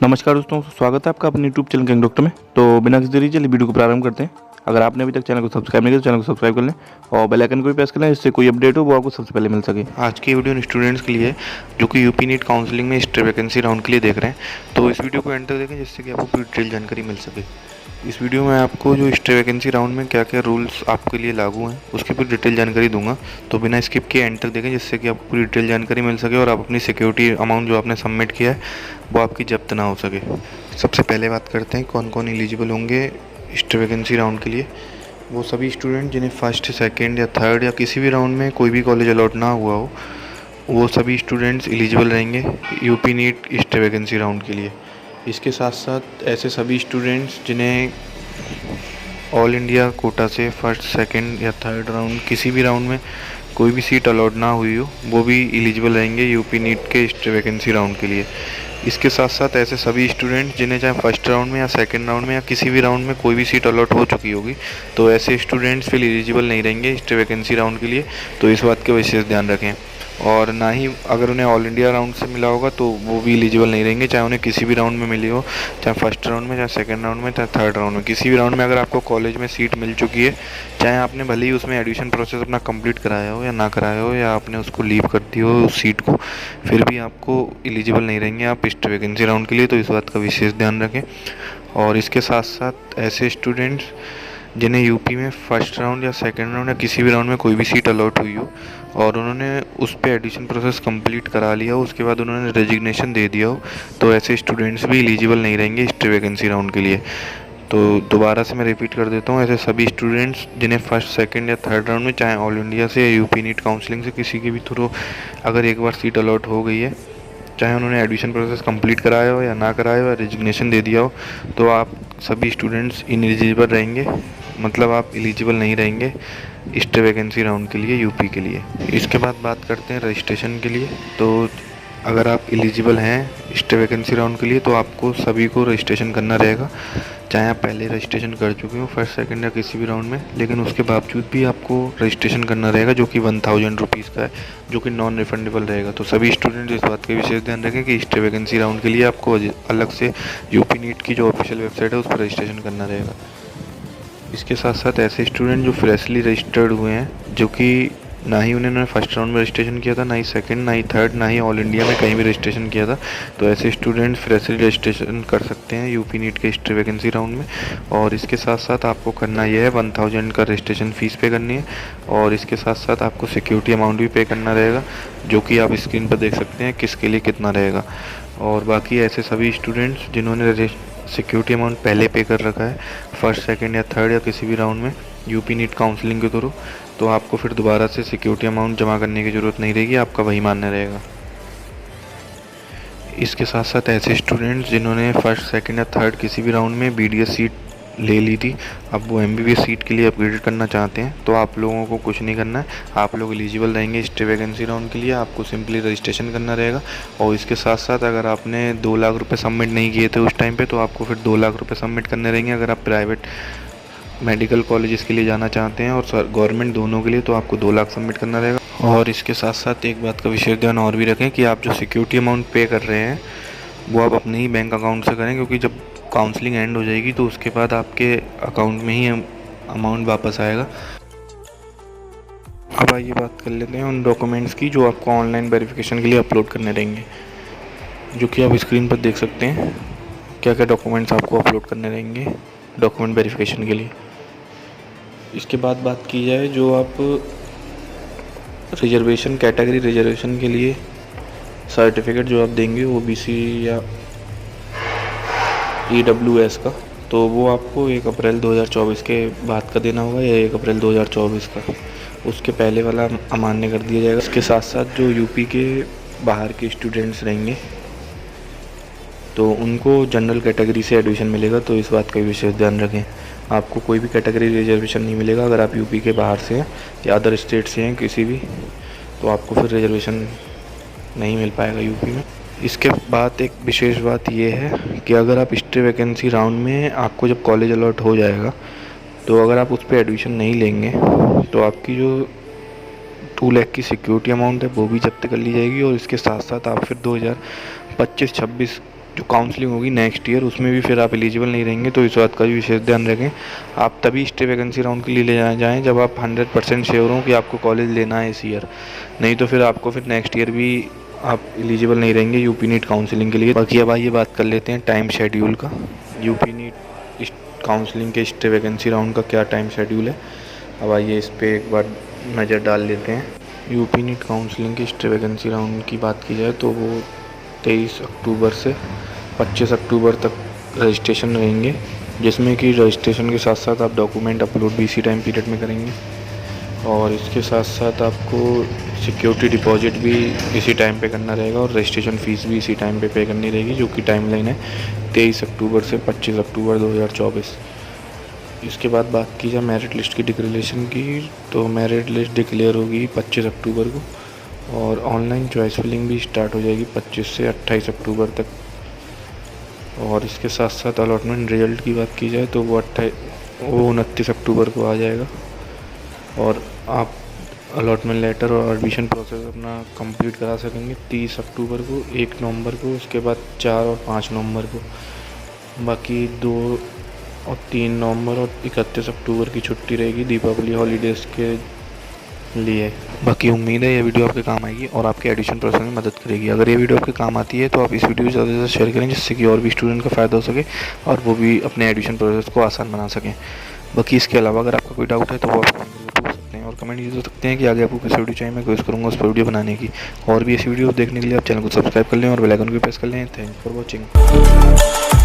नमस्कार दोस्तों, स्वागत है आपका अपने यूट्यूब चैनल गैंग डॉक्टर में। तो बिना किसी देरी चलिए वीडियो को प्रारंभ करते हैं। अगर आपने अभी तक चैनल को सब्सक्राइब नहीं किया तो चैनल को सब्सक्राइब कर लें और बेल आइकन को भी प्रेस कर लें, इससे कोई अपडेट हो वो आपको सबसे पहले मिल सके। आज की वीडियो उन स्टूडेंट्स के लिए जो कि यूपी नीट काउंसलिंग में स्टे वैकेंसी राउंड के लिए देख रहे हैं, तो इस वीडियो को एंड तक देखें जिससे कि आपको पूरी डिटेल जानकारी मिल सके। इस वीडियो में आपको जो स्टे वैकेंसी राउंड में क्या क्या रूल्स आपके लिए लागू हैं उसकी पूरी डिटेल जानकारी दूंगा, तो बिना स्किप किए एंड तक देखें जिससे कि आपको पूरी डिटेल जानकारी मिल सके और आप अपनी सिक्योरिटी अमाउंट जो आपने सबमिट किया है वो आपकी जब्त ना हो सके। सबसे पहले बात करते हैं कौन कौन एलिजिबल होंगे स्टे वैकेंसी राउंड के लिए। वो सभी स्टूडेंट जिन्हें फर्स्ट, सेकंड या थर्ड या किसी भी राउंड में कोई भी कॉलेज अलॉट ना हुआ हो, वो सभी स्टूडेंट्स एलिजिबल रहेंगे UP NEET stay vacancy round के लिए। इसके साथ साथ ऐसे सभी स्टूडेंट्स जिन्हें ऑल इंडिया कोटा से फर्स्ट, सेकंड या थर्ड राउंड किसी भी राउंड में कोई भी सीट अलॉट ना हुई हो, वो भी एलिजिबल रहेंगे यूपी नीट के स्टे वैकेंसी राउंड के लिए। इसके साथ साथ ऐसे सभी स्टूडेंट जिन्हें चाहे फर्स्ट राउंड में या सेकंड राउंड में या किसी भी राउंड में कोई भी सीट अलॉट हो चुकी होगी, तो ऐसे स्टूडेंट्स फिर एलिजिबल नहीं रहेंगे स्टे वैकेंसी राउंड के लिए। तो इस बात का विशेष ध्यान रखें। और ना ही अगर उन्हें ऑल इंडिया राउंड से मिला होगा तो वो भी एलिजिबल नहीं रहेंगे, चाहे उन्हें किसी भी राउंड में मिली हो, चाहे फर्स्ट राउंड में, चाहे सेकंड राउंड में, चाहे थर्ड राउंड में। किसी भी राउंड में अगर आपको कॉलेज में सीट मिल चुकी है, चाहे आपने भले ही उसमें एडमिशन प्रोसेस अपना कंप्लीट कराया हो या ना कराया हो, या आपने उसको लीव कर दी हो उस सीट को, फिर भी आपको एलिजिबल नहीं रहेंगे आप स्टे वैकेंसी राउंड के लिए। तो इस बात का विशेष ध्यान रखें। और इसके साथ साथ ऐसे स्टूडेंट्स जिन्हें यूपी में फर्स्ट राउंड या सेकंड राउंड या किसी भी राउंड में कोई भी सीट अलॉट हुई हो और उन्होंने उस पर एडिशन प्रोसेस कंप्लीट करा लिया हो, उसके बाद उन्होंने रेजिग्नेशन दे दिया हो, तो ऐसे स्टूडेंट्स भी एलिजिबल नहीं रहेंगे स्टे वैकेंसी राउंड के लिए। तो दोबारा से मैं रिपीट कर देता हूँ, ऐसे सभी स्टूडेंट्स जिन्हें फर्स्ट, सेकंड या थर्ड राउंड में चाहे ऑल इंडिया से या यूपी नीट काउंसलिंग से किसी के भी थ्रू अगर एक बार सीट अलॉट हो गई है, चाहे उन्होंने एडमिशन प्रोसेस कंप्लीट कराया हो या ना कराया हो या रेजिग्नेशन दे दिया हो, तो आप सभी स्टूडेंट्स इनएलिजिबल रहेंगे, मतलब आप एलिजिबल नहीं रहेंगे स्टे वैकेंसी राउंड के लिए यूपी के लिए। इसके बाद बात करते हैं रजिस्ट्रेशन के लिए। तो अगर आप एलिजिबल हैं स्टे वैकेंसी राउंड के लिए तो आपको सभी को रजिस्ट्रेशन करना रहेगा, चाहे आप पहले रजिस्ट्रेशन कर चुके हो फर्स्ट, सेकंड या किसी भी राउंड में, लेकिन उसके बावजूद भी आपको रजिस्ट्रेशन करना रहेगा जो कि 1000 रुपीज़ का है, जो कि नॉन रिफंडेबल रहेगा। तो सभी स्टूडेंट इस बात का विशेष ध्यान रखें कि स्टे वैकेंसी राउंड के लिए आपको अलग से यूपी नीट की जो ऑफिशियल वेबसाइट है उस पर रजिस्ट्रेशन करना रहेगा। इसके साथ साथ ऐसे स्टूडेंट जो फ्रेशली रजिस्टर्ड हुए हैं, जो कि ना ही उन्होंने फर्स्ट राउंड में रजिस्ट्रेशन किया था, ना ही सेकंड, ना ही थर्ड, ना ही ऑल इंडिया में कहीं भी रजिस्ट्रेशन किया था, तो ऐसे स्टूडेंट फ्रेशली रजिस्ट्रेशन कर सकते हैं यूपी नीट के स्टे वैकेंसी राउंड में। और इसके साथ साथ आपको करना यह है 1000 का रजिस्ट्रेशन फ़ीस पे करनी है, और इसके साथ साथ आपको सिक्योरिटी अमाउंट भी पे करना रहेगा, जो कि आप स्क्रीन पर देख सकते हैं किसके लिए कितना रहेगा। और बाकी ऐसे सभी स्टूडेंट्स जिन्होंने सिक्योरिटी अमाउंट पहले पे कर रखा है फर्स्ट, सेकंड या थर्ड या किसी भी राउंड में यूपी नीट काउंसलिंग के थ्रू, तो आपको फिर दोबारा से सिक्योरिटी अमाउंट जमा करने की ज़रूरत नहीं रहेगी, आपका वही मान्य रहेगा। इसके साथ साथ ऐसे स्टूडेंट्स जिन्होंने फर्स्ट, सेकंड या थर्ड किसी भी राउंड में बीडीएस सीट ले ली थी, अब वो एमबीबीएस सीट के लिए अपग्रेड करना चाहते हैं, तो आप लोगों को कुछ नहीं करना है, आप लोग एलिजिबल रहेंगे स्टे वैकेंसी राउंड के लिए। आपको सिंपली रजिस्ट्रेशन करना रहेगा। और इसके साथ साथ अगर आपने 2 लाख रुपए सबमिट नहीं किए थे उस टाइम पे, तो आपको फिर 2 लाख रुपए सबमिट करने रहेंगे। अगर आप प्राइवेट मेडिकल कॉलेजेस के लिए जाना चाहते हैं और गवर्नमेंट दोनों के लिए, तो आपको 2 लाख सबमिट करना रहेगा। और इसके साथ साथ एक बात का विशेष ध्यान और भी रखें कि आप जो सिक्योरिटी अमाउंट पे कर रहे हैं वो आप अपने ही बैंक अकाउंट से करें, क्योंकि जब काउंसलिंग एंड हो जाएगी तो उसके बाद आपके अकाउंट में ही अमाउंट वापस आएगा। अब आइए बात कर लेते हैं उन डॉक्यूमेंट्स की जो आपको ऑनलाइन वेरिफिकेशन के लिए अपलोड करने रहेंगे, जो कि आप स्क्रीन पर देख सकते हैं क्या क्या डॉक्यूमेंट्स आपको अपलोड करने रहेंगे डॉक्यूमेंट वेरिफिकेशन के लिए। इसके बाद बात की जाए जो आप रिजर्वेशन, कैटेगरी रिजर्वेशन के लिए सर्टिफिकेट जो आप देंगे ओबीसी या ईडब्ल्यूएस का, तो वो आपको 1 अप्रैल 2024 के बाद का देना होगा या 1 अप्रैल 2024 का, उसके पहले वाला अमान्य कर दिया जाएगा। इसके साथ साथ जो यूपी के बाहर के स्टूडेंट्स रहेंगे तो उनको जनरल कैटेगरी से एडमिशन मिलेगा, तो इस बात का विशेष ध्यान रखें। आपको कोई भी कैटेगरी रिजर्वेशन नहीं मिलेगा अगर आप यूपी के बाहर से हैं या अदर स्टेट से हैं किसी भी, तो आपको फिर रिजर्वेशन नहीं मिल पाएगा यूपी में। इसके बाद एक विशेष बात यह है कि अगर आप स्टे वैकेंसी राउंड में आपको जब कॉलेज अलॉट हो जाएगा, तो अगर आप उस पर एडमिशन नहीं लेंगे तो आपकी जो 2 लाख की सिक्योरिटी अमाउंट है वो भी जब्त कर ली जाएगी। और इसके साथ साथ आप फिर 2025-26 जो काउंसलिंग होगी नेक्स्ट ईयर उसमें भी फिर आप एलिजिबल नहीं रहेंगे। तो इस बात का भी विशेष ध्यान रखें। आप तभी स्टे वैकेंसी राउंड के लिए ले जाएँ जब आप 100% श्योर हों कि आपको कॉलेज लेना है इस ईयर, नहीं तो फिर आपको फिर नेक्स्ट ईयर भी आप एलिजिबल नहीं रहेंगे यूपी नीट काउंसलिंग के लिए। बाकी अब आइए बात कर लेते हैं टाइम शेड्यूल का। यूपी नीट काउंसलिंग के स्टे वैकेंसी राउंड का क्या टाइम शेड्यूल है, अब आइए इस पर एक बार नज़र डाल लेते हैं। यूपी नीट काउंसलिंग के स्टे वैकेंसी राउंड की बात की जाए तो वो 23 अक्टूबर से 25 अक्टूबर तक रजिस्ट्रेशन रहेंगे, जिसमें कि रजिस्ट्रेशन के साथ साथ आप डॉक्यूमेंट अपलोड भी इसी टाइम पीरियड में करेंगे और इसके साथ साथ आपको सिक्योरिटी डिपॉजिट भी इसी टाइम पे करना रहेगा और रजिस्ट्रेशन फ़ीस भी इसी टाइम पे करनी रहेगी, जो कि टाइमलाइन है 23 अक्टूबर से 25 अक्टूबर 2024। इसके बाद बात की जाए मेरिट लिस्ट की डिक्लेरेशन की, तो मेरिट लिस्ट डिक्लेयर होगी 25 अक्टूबर को और ऑनलाइन चॉइस फिलिंग भी स्टार्ट हो जाएगी 25 से 28 अक्टूबर तक। और इसके साथ साथ अलॉटमेंट रिजल्ट की बात की जाए तो वो 29 अक्टूबर को आ जाएगा और आप अलॉटमेंट लेटर और एडमिशन प्रोसेस अपना कंप्लीट करा सकेंगे 30 अक्टूबर को, 1 नवंबर को, उसके बाद 4 और 5 नवंबर को। बाकी 2 और 3 नवंबर और 31 अक्टूबर की छुट्टी रहेगी दीपावली हॉलीडेज़ के लिए। बाकी उम्मीद है ये वीडियो आपके काम आएगी और आपके एडमिशन प्रोसेस में मदद करेगी। अगर ये वीडियो आपके काम आती है तो आप इस वीडियो को ज़्यादा से ज़्यादा शेयर करें, जिससे कि और भी स्टूडेंट का फ़ायदा हो सके और वो भी अपने एडमिशन प्रोसेस को आसान बना सकें। बाकी इसके अलावा अगर आपका कोई डाउट है तो वो आप कमेंट करके पूछ सकते हैं और कमेंट ये कर सकते हैं कि आगे आपको किस वीडियो चाहिए, मैं कोशिश करूँगा उस पर वीडियो बनाने की। और भी ऐसी वीडियो देखने के लिए आप चैनल को सब्सक्राइब कर लें और बेल आइकन को प्रेस कर लें। Thanks for watching.